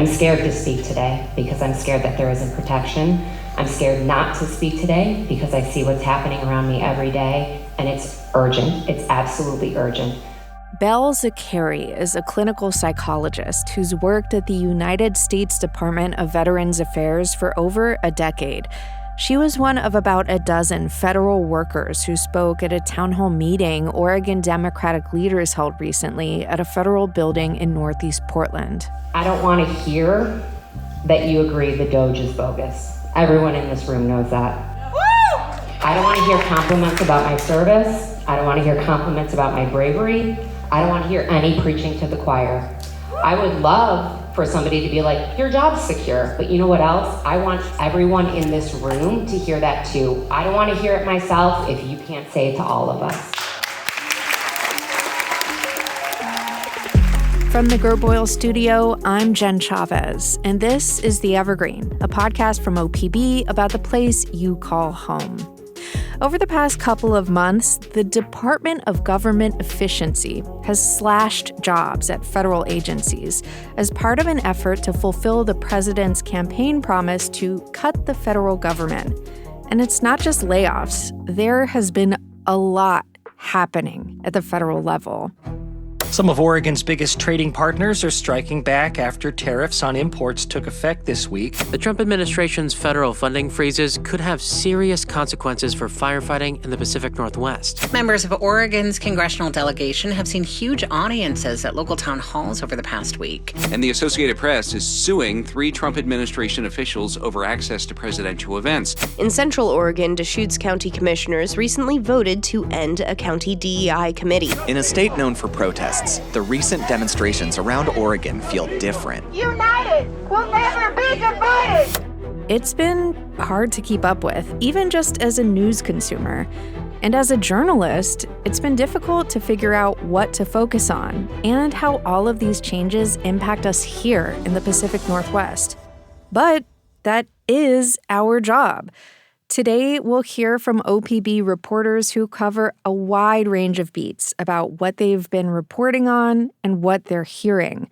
I'm scared to speak today because I'm scared that there isn't protection. I'm scared not to speak today because I see what's happening around me every day, and it's urgent. It's absolutely urgent. Belle Zakary is a clinical psychologist who's worked at the United States Department of Veterans Affairs for over a decade. She was one of about a dozen federal workers who spoke at a town hall meeting Oregon Democratic leaders held recently at a federal building in Northeast Portland. I don't want to hear that you agree the Doge is bogus. Everyone in this room knows that. Woo! I don't want to hear compliments about my service. I don't want to hear compliments about my bravery. I don't want to hear any preaching to the choir. I would love for somebody to be like, your job's secure. But you know what else? I want everyone in this room to hear that too. I don't want to hear it myself if you can't say it to all of us. From the Gerboil studio, I'm Jen Chavez, and this is The Evergreen, a podcast from OPB about the place you call home. Over the past couple of months, the Department of Government Efficiency has slashed jobs at federal agencies as part of an effort to fulfill the president's campaign promise to cut the federal government. And it's not just layoffs. There has been a lot happening at the federal level. Some of Oregon's biggest trading partners are striking back after tariffs on imports took effect this week. The Trump administration's federal funding freezes could have serious consequences for firefighting in the Pacific Northwest. Members of Oregon's congressional delegation have seen huge audiences at local town halls over the past week. And the Associated Press is suing 3 Trump administration officials over access to presidential events. In Central Oregon, Deschutes County commissioners recently voted to end a county DEI committee. In a state known for protests, the recent demonstrations around Oregon feel different. United will never be divided. It's been hard to keep up with, even just as a news consumer. And as a journalist, it's been difficult to figure out what to focus on and how all of these changes impact us here in the Pacific Northwest. But that is our job. Today, we'll hear from OPB reporters who cover a wide range of beats about what they've been reporting on and what they're hearing.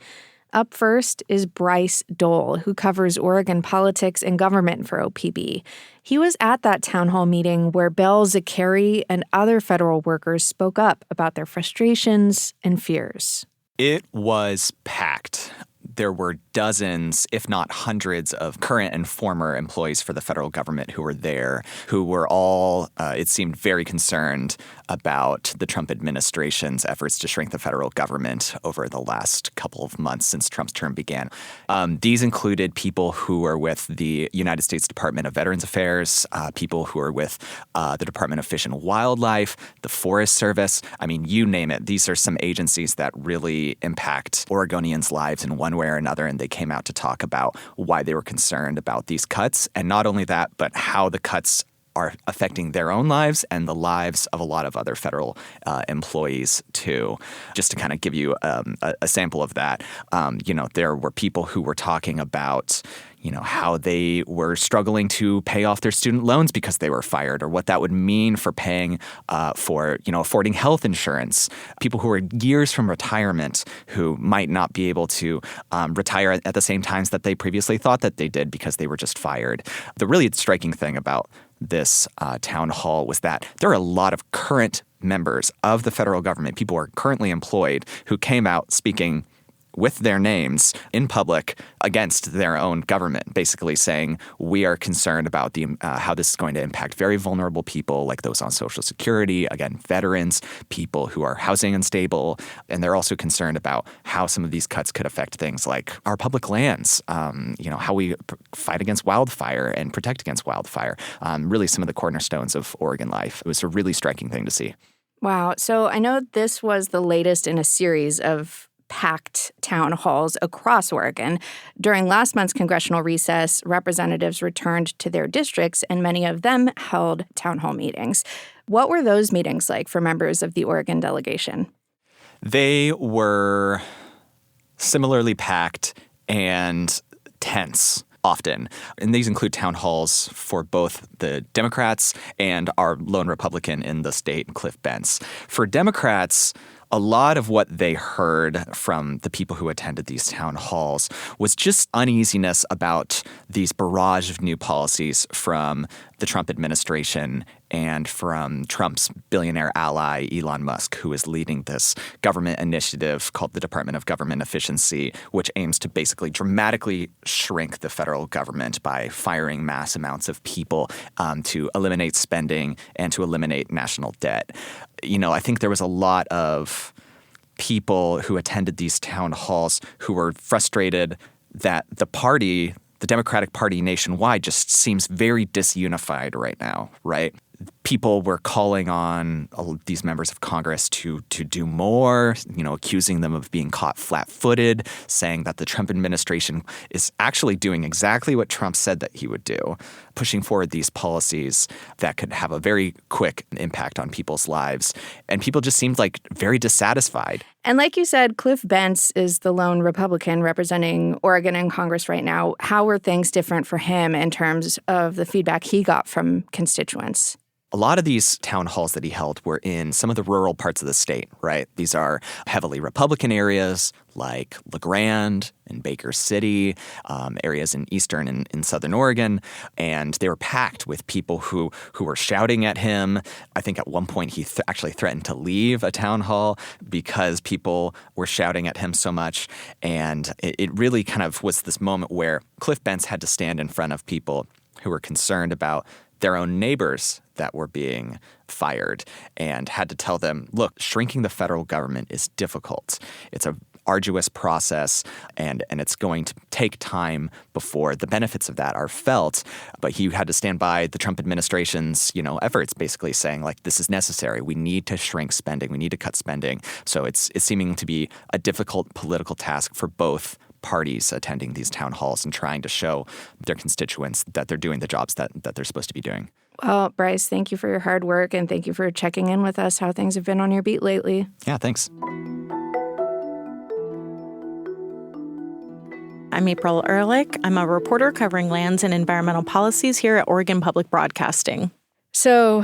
Up first is Bryce Dole, who covers Oregon politics and government for OPB. He was at that town hall meeting where Belle Zakary and other federal workers spoke up about their frustrations and fears. It was packed. There were dozens, if not hundreds, of current and former employees for the federal government who were there, who were all, it seemed, very concerned about the Trump administration's efforts to shrink the federal government over the last couple of months since Trump's term began. These included people who were with the United States Department of Veterans Affairs, people who are with the Department of Fish and Wildlife, the Forest Service. I mean, you name it. These are some agencies that really impact Oregonians' lives in one way or another, and they came out to talk about why they were concerned about these cuts. And not only that, but how the cuts are affecting their own lives and the lives of a lot of other federal employees, too. Just to kind of give you a sample of that, there were people who were talking about how they were struggling to pay off their student loans because they were fired, or what that would mean for paying for affording health insurance. People who are years from retirement who might not be able to retire at the same times that they previously thought that they did because they were just fired. The really striking thing about this town hall was that there are a lot of current members of the federal government, people who are currently employed, who came out speaking with their names in public against their own government, basically saying, we are concerned about how this is going to impact very vulnerable people like those on Social Security, again, veterans, people who are housing unstable. And they're also concerned about how some of these cuts could affect things like our public lands, how we fight against wildfire and protect against wildfire, really some of the cornerstones of Oregon life. It was a really striking thing to see. Wow. So I know this was the latest in a series of packed town halls across Oregon. During last month's congressional recess, representatives returned to their districts, and many of them held town hall meetings. What were those meetings like for members of the Oregon delegation? They were similarly packed and tense often. And these include town halls for both the Democrats and our lone Republican in the state, Cliff Bentz. For Democrats, a lot of what they heard from the people who attended these town halls was just uneasiness about these barrage of new policies from the Trump administration and from Trump's billionaire ally, Elon Musk, who is leading this government initiative called the Department of Government Efficiency, which aims to basically dramatically shrink the federal government by firing mass amounts of people to eliminate spending and to eliminate national debt. I think there was a lot of people who attended these town halls who were frustrated that the Democratic Party nationwide just seems very disunified right now, right? People were calling on these members of Congress to do more, accusing them of being caught flat-footed, saying that the Trump administration is actually doing exactly what Trump said that he would do, pushing forward these policies that could have a very quick impact on people's lives. And people just seemed like very dissatisfied. And like you said, Cliff Bentz is the lone Republican representing Oregon in Congress right now. How were things different for him in terms of the feedback he got from constituents? A lot of these town halls that he held were in some of the rural parts of the state, right? These are heavily Republican areas like LeGrand and Baker City, areas in eastern and in southern Oregon. And they were packed with people who were shouting at him. I think at one point he actually threatened to leave a town hall because people were shouting at him so much. And it really kind of was this moment where Cliff Bentz had to stand in front of people who were concerned about their own neighbors that were being fired and had to tell them, look, shrinking the federal government is difficult. It's a arduous process and it's going to take time before the benefits of that are felt. But he had to stand by the Trump administration's, efforts, basically saying like, this is necessary. We need to shrink spending. We need to cut spending. So it's seeming to be a difficult political task for both parties attending these town halls and trying to show their constituents that they're doing the jobs that they're supposed to be doing. Well, Bryce, thank you for your hard work and thank you for checking in with us how things have been on your beat lately. Yeah, thanks. I'm April Ehrlich. I'm a reporter covering lands and environmental policies here at Oregon Public Broadcasting. So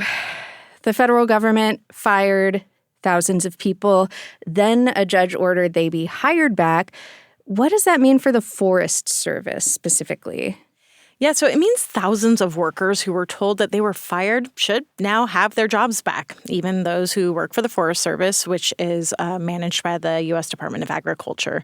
the federal government fired thousands of people. Then a judge ordered they be hired back. What does that mean for the Forest Service specifically? Yeah, so it means thousands of workers who were told that they were fired should now have their jobs back, even those who work for the Forest Service, which is managed by the U.S. Department of Agriculture.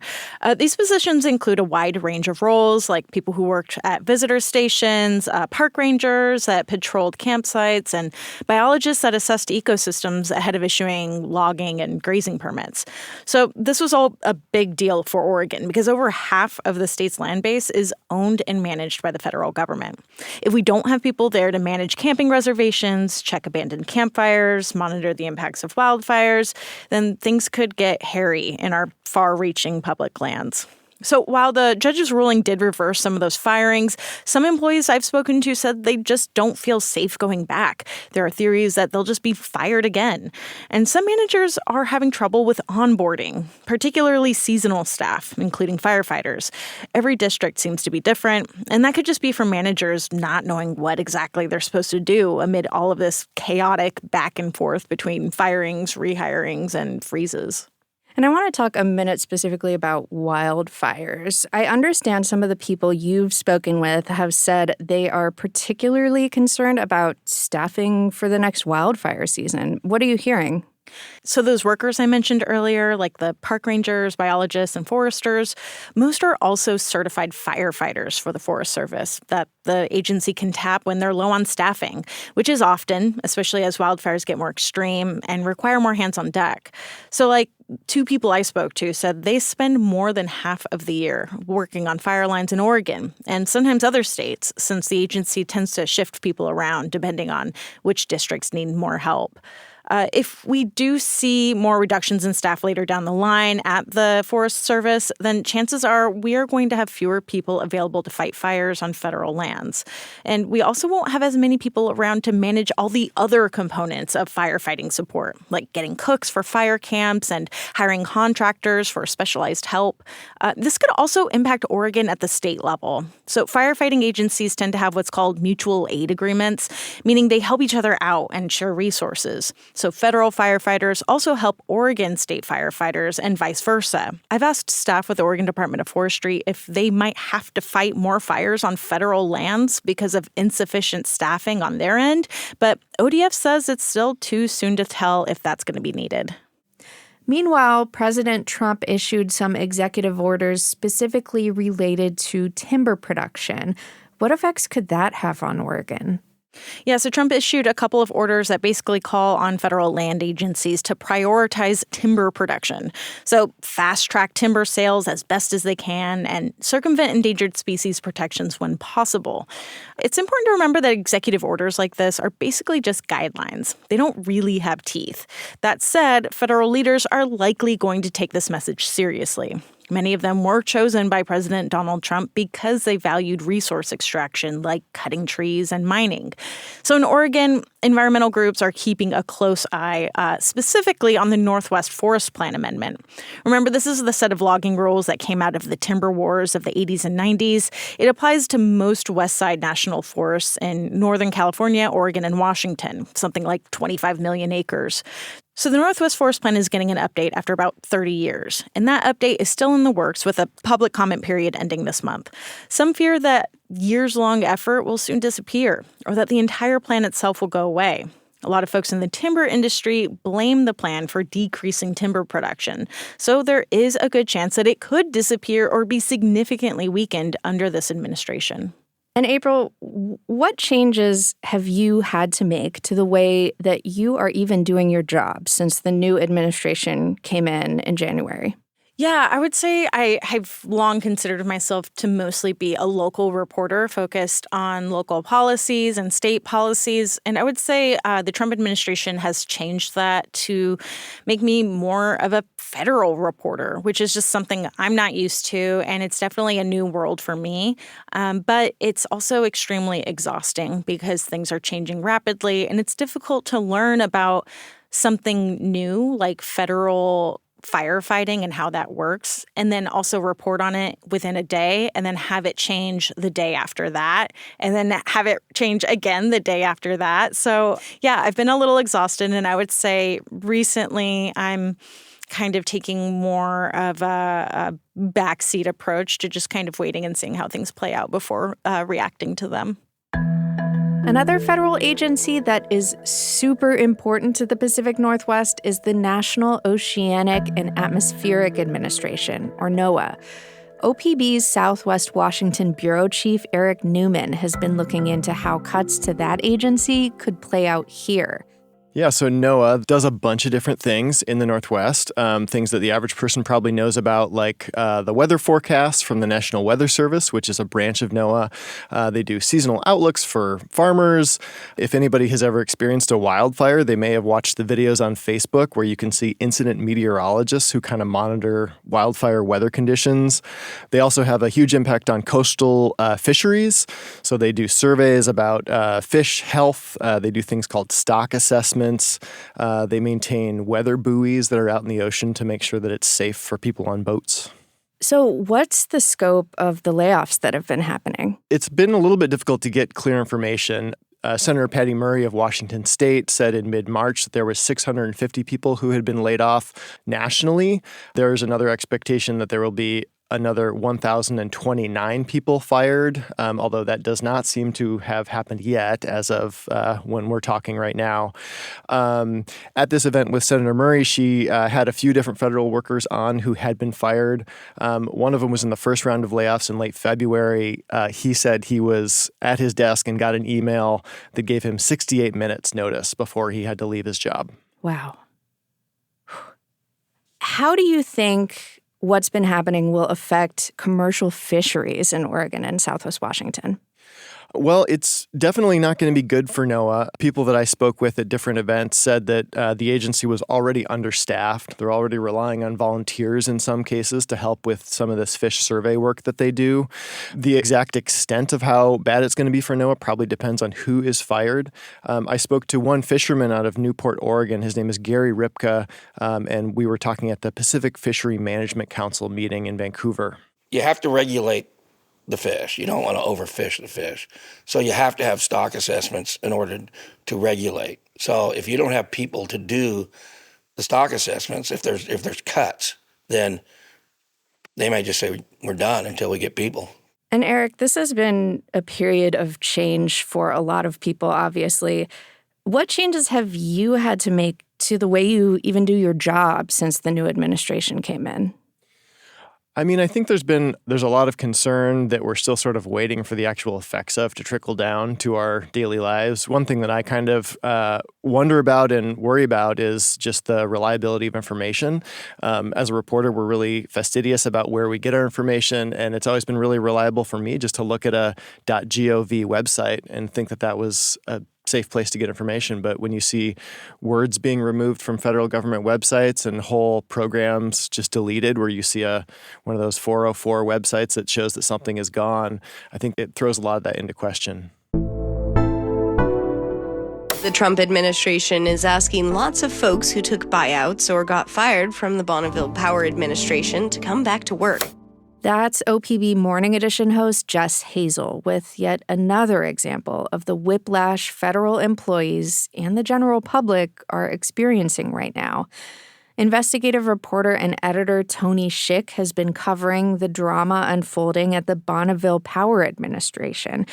These positions include a wide range of roles, like people who worked at visitor stations, park rangers that patrolled campsites, and biologists that assessed ecosystems ahead of issuing logging and grazing permits. So this was all a big deal for Oregon because over half of the state's land base is owned and managed by the federal government. If we don't have people there to manage camping reservations, check abandoned campfires, monitor the impacts of wildfires, then things could get hairy in our far-reaching public lands. So while the judge's ruling did reverse some of those firings, some employees I've spoken to said they just don't feel safe going back. There are theories that they'll just be fired again. And some managers are having trouble with onboarding, particularly seasonal staff, including firefighters. Every district seems to be different, and that could just be from managers not knowing what exactly they're supposed to do amid all of this chaotic back and forth between firings, rehirings, and freezes. And I want to talk a minute specifically about wildfires. I understand some of the people you've spoken with have said they are particularly concerned about staffing for the next wildfire season. What are you hearing? So those workers I mentioned earlier, like the park rangers, biologists, and foresters, most are also certified firefighters for the Forest Service that the agency can tap when they're low on staffing, which is often, especially as wildfires get more extreme and require more hands on deck. So like 2 people I spoke to said they spend more than half of the year working on fire lines in Oregon and sometimes other states, since the agency tends to shift people around depending on which districts need more help. If we do see more reductions in staff later down the line at the Forest Service, then chances are we are going to have fewer people available to fight fires on federal lands. And we also won't have as many people around to manage all the other components of firefighting support, like getting cooks for fire camps and hiring contractors for specialized help. This could also impact Oregon at the state level. So firefighting agencies tend to have what's called mutual aid agreements, meaning they help each other out and share resources. So federal firefighters also help Oregon state firefighters and vice versa. I've asked staff with the Oregon Department of Forestry if they might have to fight more fires on federal lands because of insufficient staffing on their end, but ODF says it's still too soon to tell if that's going to be needed. Meanwhile, President Trump issued some executive orders specifically related to timber production. What effects could that have on Oregon? Yeah, so Trump issued a couple of orders that basically call on federal land agencies to prioritize timber production. So fast-track timber sales as best as they can and circumvent endangered species protections when possible. It's important to remember that executive orders like this are basically just guidelines. They don't really have teeth. That said, federal leaders are likely going to take this message seriously. Many of them were chosen by President Donald Trump because they valued resource extraction like cutting trees and mining. So in Oregon, environmental groups are keeping a close eye specifically on the Northwest Forest Plan Amendment. Remember, this is the set of logging rules that came out of the timber wars of the 80s and 90s. It applies to most West Side national forests in Northern California, Oregon, and Washington, something like 25 million acres. So the Northwest Forest Plan is getting an update after about 30 years, and that update is still in the works with a public comment period ending this month. Some fear that years-long effort will soon disappear, or that the entire plan itself will go away. A lot of folks in the timber industry blame the plan for decreasing timber production, so there is a good chance that it could disappear or be significantly weakened under this administration. And April, what changes have you had to make to the way that you are even doing your job since the new administration came in January? Yeah, I would say I've long considered myself to mostly be a local reporter focused on local policies and state policies. And I would say the Trump administration has changed that to make me more of a federal reporter, which is just something I'm not used to. And it's definitely a new world for me. But it's also extremely exhausting because things are changing rapidly. And it's difficult to learn about something new like federal firefighting and how that works, and then also report on it within a day, and then have it change the day after that, and then have it change again the day after that. So yeah, I've been a little exhausted, and I would say recently I'm kind of taking more of a backseat approach to just kind of waiting and seeing how things play out before reacting to them. Another federal agency that is super important to the Pacific Northwest is the National Oceanic and Atmospheric Administration, or NOAA. OPB's Southwest Washington Bureau Chief Eric Newman has been looking into how cuts to that agency could play out here. Yeah, so NOAA does a bunch of different things in the Northwest, things that the average person probably knows about, like the weather forecasts from the National Weather Service, which is a branch of NOAA. They do seasonal outlooks for farmers. If anybody has ever experienced a wildfire, they may have watched the videos on Facebook where you can see incident meteorologists who kind of monitor wildfire weather conditions. They also have a huge impact on coastal fisheries. So they do surveys about fish health. They do things called stock assessments. They maintain weather buoys that are out in the ocean to make sure that it's safe for people on boats. So what's the scope of the layoffs that have been happening? It's been a little bit difficult to get clear information. Senator Patty Murray of Washington State said in mid-March that there was 650 people who had been laid off nationally. There is another expectation that there will be another 1,029 people fired, although that does not seem to have happened yet as of when we're talking right now. At this event with Senator Murray, she had a few different federal workers on who had been fired. One of them was in the first round of layoffs in late February. He said he was at his desk and got an email that gave him 68 minutes notice before he had to leave his job. Wow. How do you think what's been happening will affect commercial fisheries in Oregon and Southwest Washington? Well, it's definitely not going to be good for NOAA. People that I spoke with at different events said that the agency was already understaffed. They're already relying on volunteers in some cases to help with some of this fish survey work that they do. The exact extent of how bad it's going to be for NOAA probably depends on who is fired. I spoke to one fisherman out of Newport, Oregon. His name is Gary Ripka, and we were talking at the Pacific Fishery Management Council meeting in Vancouver. You have to regulate the fish. You don't want to overfish the fish. So you have to have stock assessments in order to regulate. So if you don't have people to do the stock assessments, if there's cuts, then they might just say we're done until we get people. And Eric, this has been a period of change for a lot of people, obviously. What changes have you had to make to the way you even do your job since the new administration came in? I mean, I think there's a lot of concern that we're still sort of waiting for the actual effects of to trickle down to our daily lives. One thing that I kind of wonder about and worry about is just the reliability of information. As a reporter, we're really fastidious about where we get our information, and it's always been really reliable for me just to look at a .gov website and think that that was a safe place to get information. But when you see words being removed from federal government websites and whole programs just deleted, where you see one of those 404 websites that shows that something is gone, I think it throws a lot of that into question. The Trump administration is asking lots of folks who took buyouts or got fired from the Bonneville Power Administration to come back to work. That's OPB Morning Edition host Jess Hazel with yet another example of the whiplash federal employees and the general public are experiencing right now. Investigative reporter and editor Tony Schick has been covering the drama unfolding at the Bonneville Power Administration.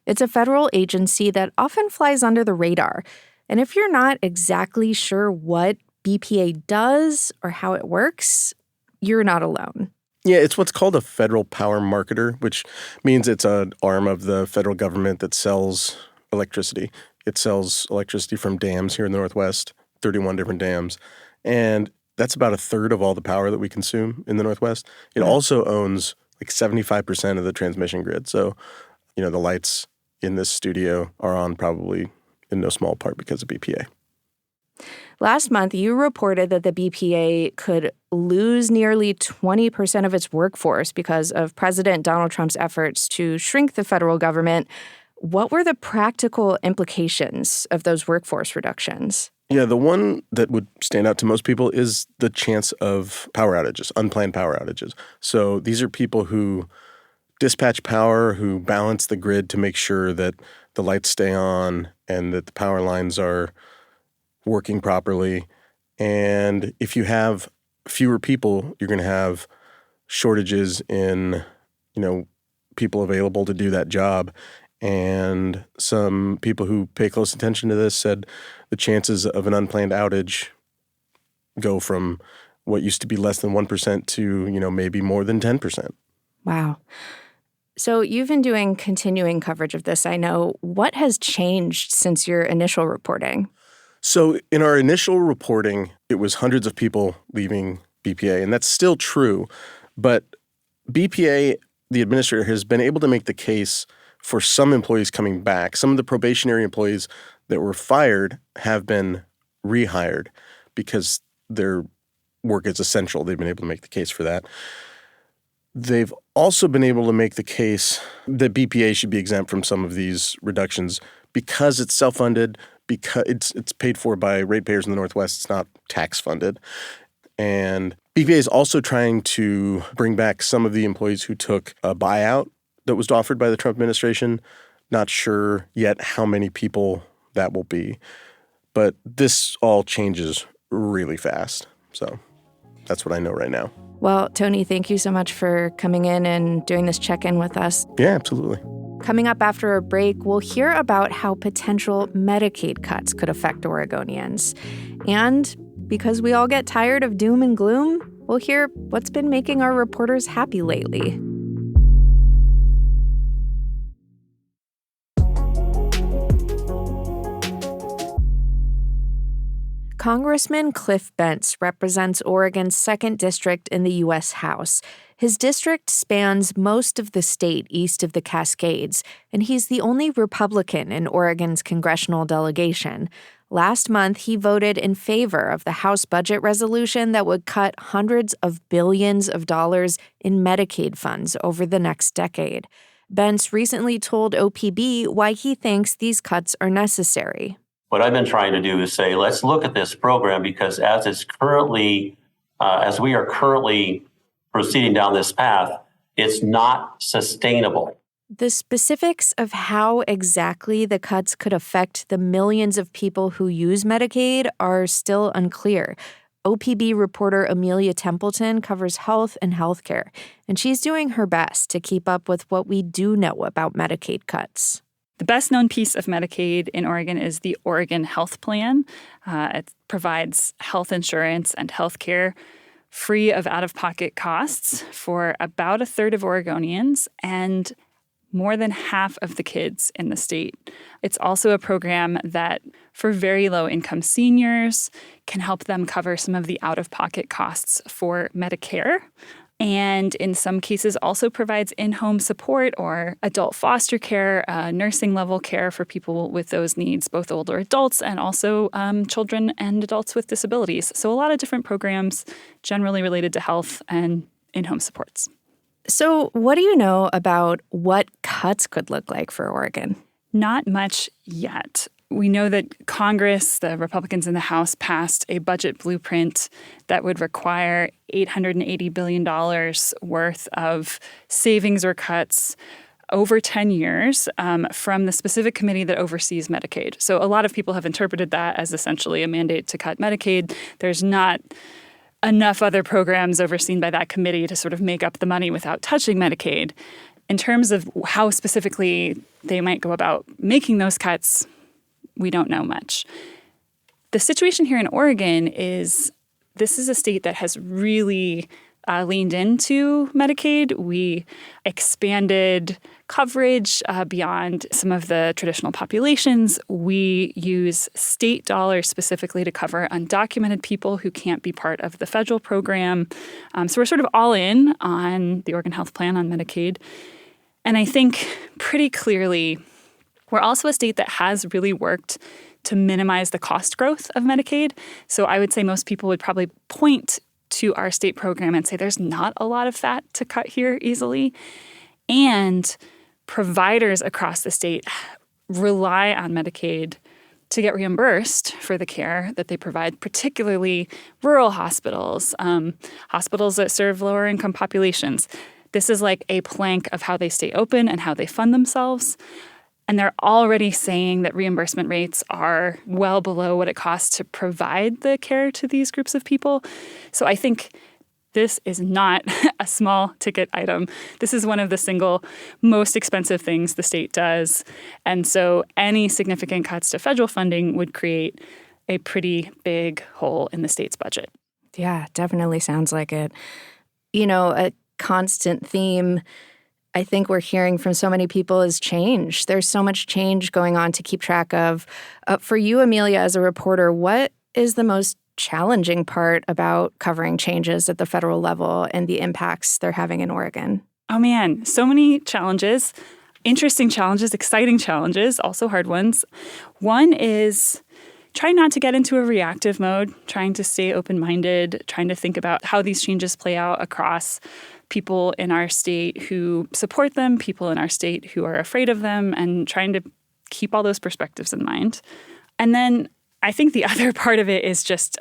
It's a federal agency that often flies under the radar. And if you're not exactly sure what BPA does or how it works, you're not alone. Yeah, it's what's called a federal power marketer, which means it's an arm of the federal government that sells electricity. It sells electricity from dams here in the Northwest, 31 different dams. And that's about a third of all the power that we consume in the Northwest. It also owns like 75% of the transmission grid. So, the lights in this studio are on probably in no small part because of BPA. Last month, you reported that the BPA could lose nearly 20% of its workforce because of President Donald Trump's efforts to shrink the federal government. What were the practical implications of those workforce reductions? Yeah, the one that would stand out to most people is the chance of power outages, unplanned power outages. So these are people who dispatch power, who balance the grid to make sure that the lights stay on and that the power lines are working properly. And if you have fewer people, you're going to have shortages in, people available to do that job. And some people who pay close attention to this said the chances of an unplanned outage go from what used to be less than 1% to, maybe more than 10%. Wow. So you've been doing continuing coverage of this, I know. What has changed since your initial reporting? So in our initial reporting, it was hundreds of people leaving BPA, and that's still true. But BPA, the administrator, has been able to make the case for some employees coming back. Some of the probationary employees that were fired have been rehired because their work is essential. They've been able to make the case for that. They've also been able to make the case that BPA should be exempt from some of these reductions because it's self-funded, because it's paid for by ratepayers in the Northwest. It's not tax funded. And BPA is also trying to bring back some of the employees who took a buyout that was offered by the Trump administration. Not sure yet how many people that will be. But this all changes really fast. So that's what I know right now. Well, Tony, thank you so much for coming in and doing this check-in with us. Yeah, absolutely. Coming up after a break, we'll hear about how potential Medicaid cuts could affect Oregonians. And because we all get tired of doom and gloom, we'll hear what's been making our reporters happy lately. Congressman Cliff Bentz represents Oregon's 2nd District in the U.S. House. His district spans most of the state east of the Cascades, and he's the only Republican in Oregon's congressional delegation. Last month, he voted in favor of the House budget resolution that would cut hundreds of billions of dollars in Medicaid funds over the next decade. Bentz recently told OPB why he thinks these cuts are necessary. What I've been trying to do is say, let's look at this program because as we are currently proceeding down this path, it's not sustainable. The specifics of how exactly the cuts could affect the millions of people who use Medicaid are still unclear. OPB reporter Amelia Templeton covers health and healthcare, and she's doing her best to keep up with what we do know about Medicaid cuts. The best known piece of Medicaid in Oregon is the Oregon Health Plan. It provides health insurance and health care free of out-of-pocket costs for about a third of Oregonians and more than half of the kids in the state. It's also a program that, for very low-income seniors, can help them cover some of the out-of-pocket costs for Medicare, and in some cases also provides in-home support or adult foster care, nursing-level care for people with those needs, both older adults and also children and adults with disabilities. So a lot of different programs generally related to health and in-home supports. So what do you know about what cuts could look like for Oregon? Not much yet. We know that Congress, the Republicans in the House, passed a budget blueprint that would require $880 billion worth of savings or cuts over 10 years from the specific committee that oversees Medicaid. So a lot of people have interpreted that as essentially a mandate to cut Medicaid. There's not enough other programs overseen by that committee to sort of make up the money without touching Medicaid. In terms of how specifically they might go about making those cuts, we don't know much. The situation here in Oregon is this is a state that has really leaned into Medicaid. We expanded coverage beyond some of the traditional populations. We use state dollars specifically to cover undocumented people who can't be part of the federal program. So we're sort of all in on the Oregon Health Plan on Medicaid. And I think pretty clearly we're also a state that has really worked to minimize the cost growth of Medicaid. So I would say most people would probably point to our state program and say there's not a lot of fat to cut here easily. And providers across the state rely on Medicaid to get reimbursed for the care that they provide, particularly rural hospitals, hospitals that serve lower income populations. This is like a plank of how they stay open and how they fund themselves. And they're already saying that reimbursement rates are well below what it costs to provide the care to these groups of people. So I think this is not a small ticket item. This is one of the single most expensive things the state does. And so any significant cuts to federal funding would create a pretty big hole in the state's budget. Yeah, definitely sounds like it. You know, a constant theme I think we're hearing from so many people is change. There's so much change going on to keep track of. For you, Amelia, as a reporter, what is the most challenging part about covering changes at the federal level and the impacts they're having in Oregon? Oh, man, so many challenges, interesting challenges, exciting challenges, also hard ones. One is trying not to get into a reactive mode, trying to stay open-minded, trying to think about how these changes play out across people in our state who support them, people in our state who are afraid of them, and trying to keep all those perspectives in mind. And then I think the other part of it is just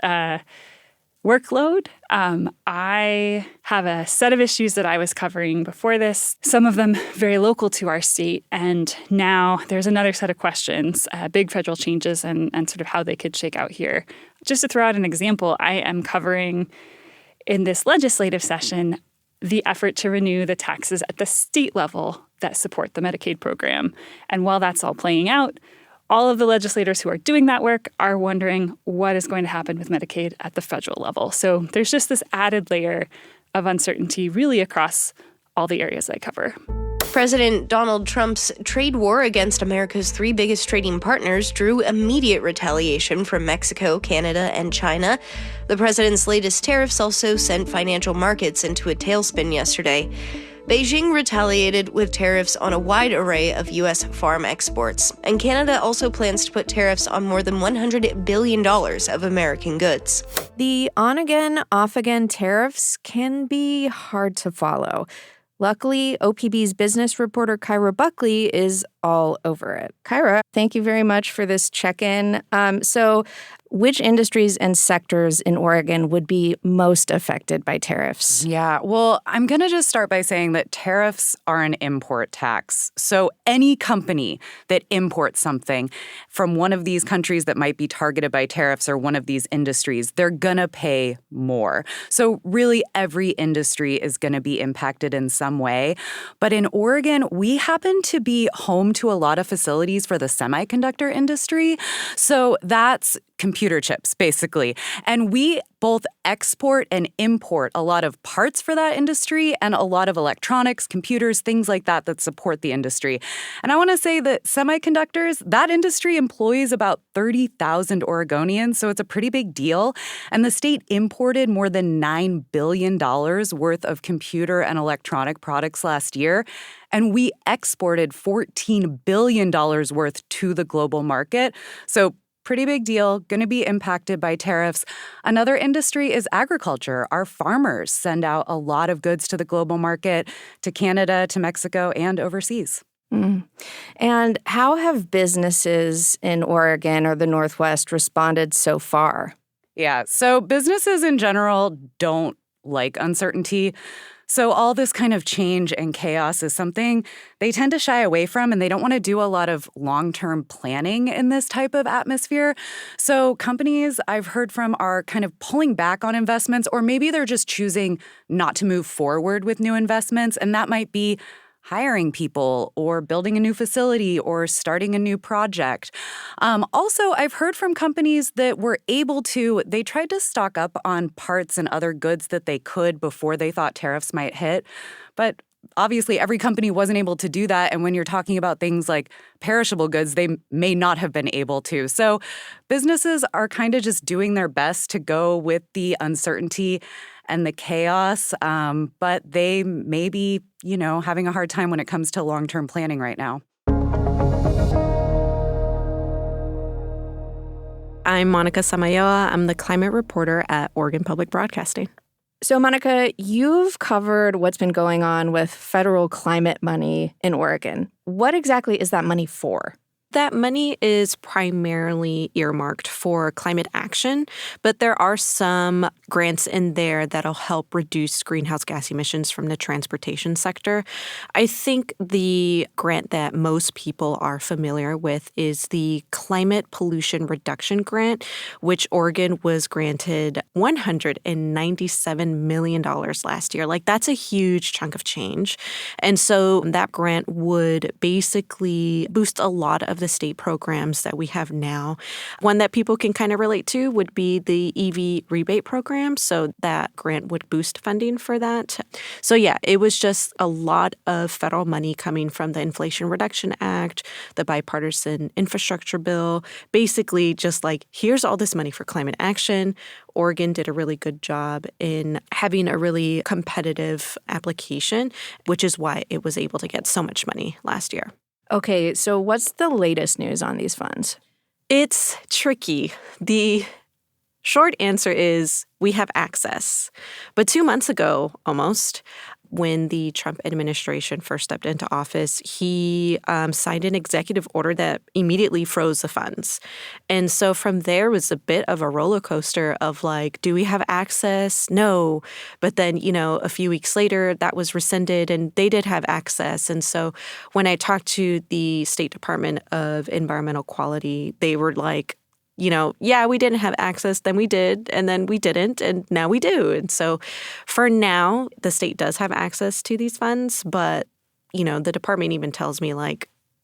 workload. I have a set of issues that I was covering before this, some of them very local to our state. And now there's another set of questions, big federal changes and sort of how they could shake out here. Just to throw out an example, I am covering in this legislative session the effort to renew the taxes at the state level that support the Medicaid program. And while that's all playing out, all of the legislators who are doing that work are wondering what is going to happen with Medicaid at the federal level. So there's just this added layer of uncertainty really across all the areas I cover. President Donald Trump's trade war against America's three biggest trading partners drew immediate retaliation from Mexico, Canada, and China. The president's latest tariffs also sent financial markets into a tailspin yesterday. Beijing retaliated with tariffs on a wide array of U.S. farm exports, and Canada also plans to put tariffs on more than $100 billion of American goods. The on-again, off-again tariffs can be hard to follow. Luckily, OPB's business reporter Kyra Buckley is all over it. Kyra, thank you very much for this check-in. So Which industries and sectors in Oregon would be most affected by tariffs? Yeah, well, I'm going to just start by saying that tariffs are an import tax. So any company that imports something from one of these countries that might be targeted by tariffs or one of these industries, they're going to pay more. So really every industry is going to be impacted in some way. But in Oregon, we happen to be home to a lot of facilities for the semiconductor industry. So that's computer chips, basically. And we both export and import a lot of parts for that industry and a lot of electronics, computers, things like that that support the industry. And I want to say that semiconductors, that industry employs about 30,000 Oregonians, so it's a pretty big deal. And the state imported more than $9 billion worth of computer and electronic products last year. And we exported $14 billion worth to the global market. So pretty big deal, going to be impacted by tariffs. Another industry is agriculture. Our farmers send out a lot of goods to the global market, to Canada, to Mexico, and overseas. And how have businesses in Oregon or the Northwest responded so far? Yeah, so businesses in general don't like uncertainty. So all this kind of change and chaos is something they tend to shy away from, and they don't want to do a lot of long-term planning in this type of atmosphere. So companies I've heard from are kind of pulling back on investments, or maybe they're just choosing not to move forward with new investments, and that might be hiring people or building a new facility or starting a new project. Also, I've heard from companies that were able to, they tried to stock up on parts and other goods that they could before they thought tariffs might hit. But obviously, every company wasn't able to do that. And when you're talking about things like perishable goods, they may not have been able to. So businesses are kind of just doing their best to go with the uncertainty and the chaos, but they may be, having a hard time when it comes to long-term planning right now. I'm Monica Samayoa. I'm the climate reporter at Oregon Public Broadcasting. So, Monica, you've covered what's been going on with federal climate money in Oregon. What exactly is that money for? That money is primarily earmarked for climate action, but there are some grants in there that'll help reduce greenhouse gas emissions from the transportation sector. I think the grant that most people are familiar with is the Climate Pollution Reduction Grant, which Oregon was granted $197 million last year. That's a huge chunk of change. And so that grant would basically boost a lot of the state programs that we have now. One that people can kind of relate to would be the EV rebate program. So that grant would boost funding for that. So yeah, it was just a lot of federal money coming from the Inflation Reduction Act, the bipartisan infrastructure bill, basically just here's all this money for climate action. Oregon did a really good job in having a really competitive application, which is why it was able to get so much money last year. Okay, so what's the latest news on these funds? It's tricky. The short answer is we have access. But 2 months ago, almost, when the Trump administration first stepped into office, he signed an executive order that immediately froze the funds. And so from there was a bit of a roller coaster of do we have access? No. But then, a few weeks later, that was rescinded and they did have access. And so when I talked to the State Department of Environmental Quality, they were yeah, we didn't have access, then we did, and then we didn't, and now we do. And so for now, the state does have access to these funds, but, the department even tells me,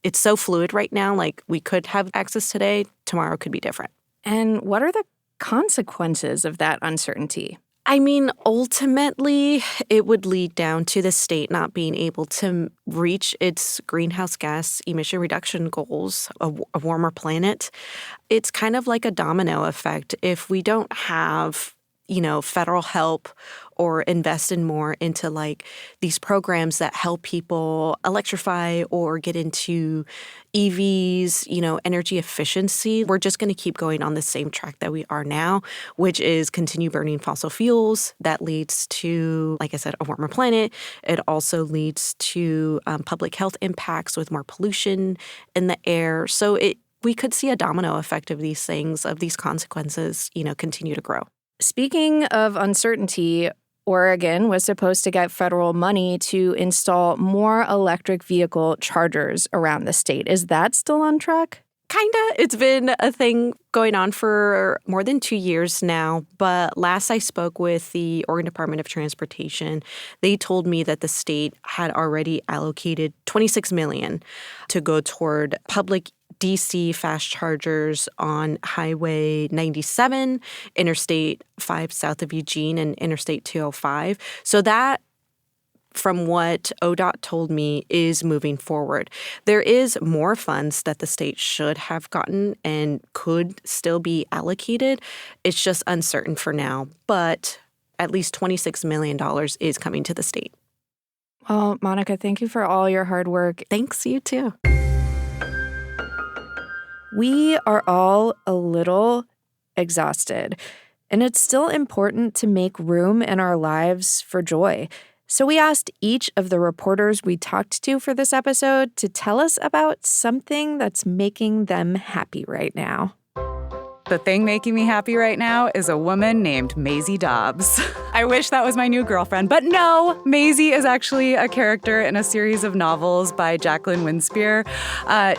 it's so fluid right now, we could have access today, tomorrow could be different. And what are the consequences of that uncertainty? I mean, ultimately, it would lead down to the state not being able to reach its greenhouse gas emission reduction goals, a warmer planet. It's kind of like a domino effect. If we don't have, federal help or invest in more into these programs that help people electrify or get into EVs, energy efficiency, we're just going to keep going on the same track that we are now, which is continue burning fossil fuels. That leads to, like I said, a warmer planet. It also leads to public health impacts with more pollution in the air. So we could see a domino effect of these things, of these consequences, continue to grow. Speaking of uncertainty, Oregon was supposed to get federal money to install more electric vehicle chargers around the state. Is that still on track? Kinda. It's been a thing going on for more than 2 years now. But last I spoke with the Oregon Department of Transportation, they told me that the state had already allocated $26 million to go toward public DC fast chargers on Highway 97, Interstate 5 south of Eugene, and Interstate 205. So that, from what ODOT told me, is moving forward. There is more funds that the state should have gotten and could still be allocated. It's just uncertain for now, but at least $26 million is coming to the state. Well, Monica, thank you for all your hard work. Thanks, you too. We are all a little exhausted, and it's still important to make room in our lives for joy. So we asked each of the reporters we talked to for this episode to tell us about something that's making them happy right now. The thing making me happy right now is a woman named Maisie Dobbs. I wish that was my new girlfriend, but no, Maisie is actually a character in a series of novels by Jacqueline Winspear.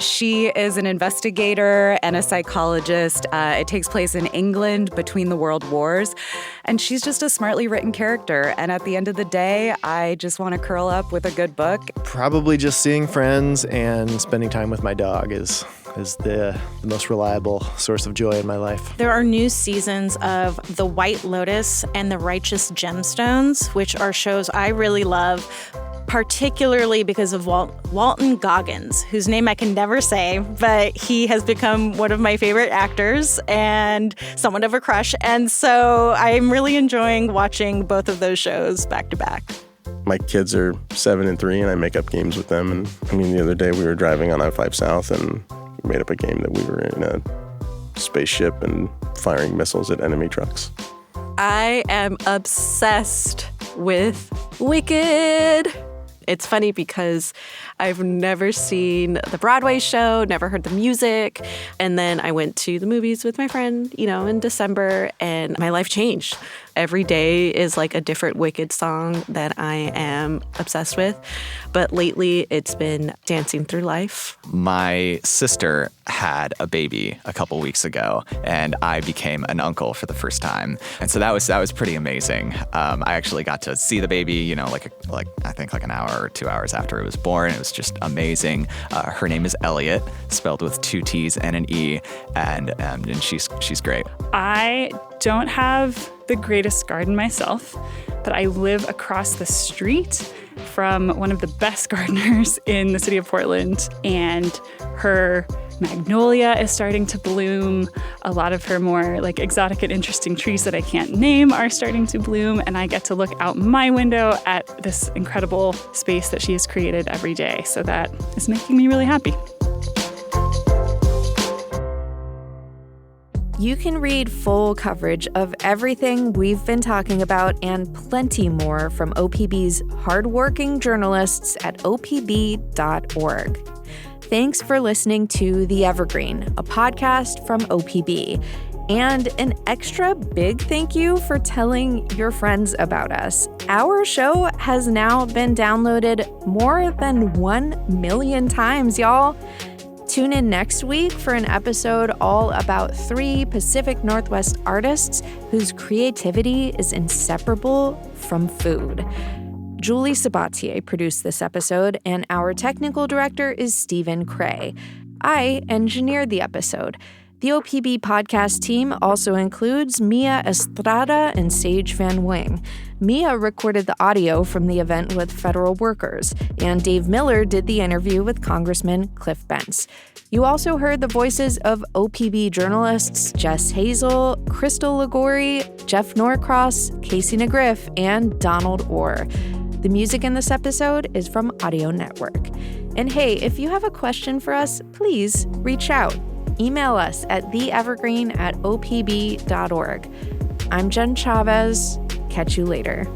She is an investigator and a psychologist. It takes place in England between the world wars, and she's just a smartly written character. And at the end of the day, I just want to curl up with a good book. Probably just seeing friends and spending time with my dog is the most reliable source of joy in my life. There are new seasons of The White Lotus and The Righteous Gemstones, which are shows I really love, particularly because of Walton Goggins, whose name I can never say, but he has become one of my favorite actors and somewhat of a crush. And so I'm really enjoying watching both of those shows back to back. My kids are 7 and 3, and I make up games with them. And the other day we were driving on I-5 South and made up a game that we were in a spaceship and firing missiles at enemy trucks. I am obsessed with Wicked. It's funny because I've never seen the Broadway show, never heard the music. And then I went to the movies with my friend, in December, and my life changed. Every day is like a different Wicked song that I am obsessed with. But lately, it's been Dancing Through Life. My sister had a baby a couple weeks ago, and I became an uncle for the first time. And so that was pretty amazing. I actually got to see the baby, I think like an hour or 2 hours after it was born. It was just amazing. Her name is Elliot, spelled with 2 T's and an E, and she's great. I don't have the greatest garden myself, but I live across the street from one of the best gardeners in the city of Portland, and her magnolia is starting to bloom. A lot of her more exotic and interesting trees that I can't name are starting to bloom, and I get to look out my window at this incredible space that she has created every day. So that is making me really happy. You can read full coverage of everything we've been talking about and plenty more from OPB's hardworking journalists at opb.org. Thanks for listening to The Evergreen, a podcast from OPB. And an extra big thank you for telling your friends about us. Our show has now been downloaded more than 1 million times, y'all. Tune in next week for an episode all about 3 Pacific Northwest artists whose creativity is inseparable from food. Julie Sabatier produced this episode, and our technical director is Stephen Cray. I engineered the episode. The OPB podcast team also includes Mia Estrada and Sage Van Wing. Mia recorded the audio from the event with federal workers, and Dave Miller did the interview with Congressman Cliff Bentz. You also heard the voices of OPB journalists Jess Hazel, Crystal Ligori, Jeff Norcross, Casey McGriff, and Donald Orr. The music in this episode is from Audio Network. And hey, if you have a question for us, please reach out. Email us at theevergreen@opb.org. I'm Jen Chavez. Catch you later.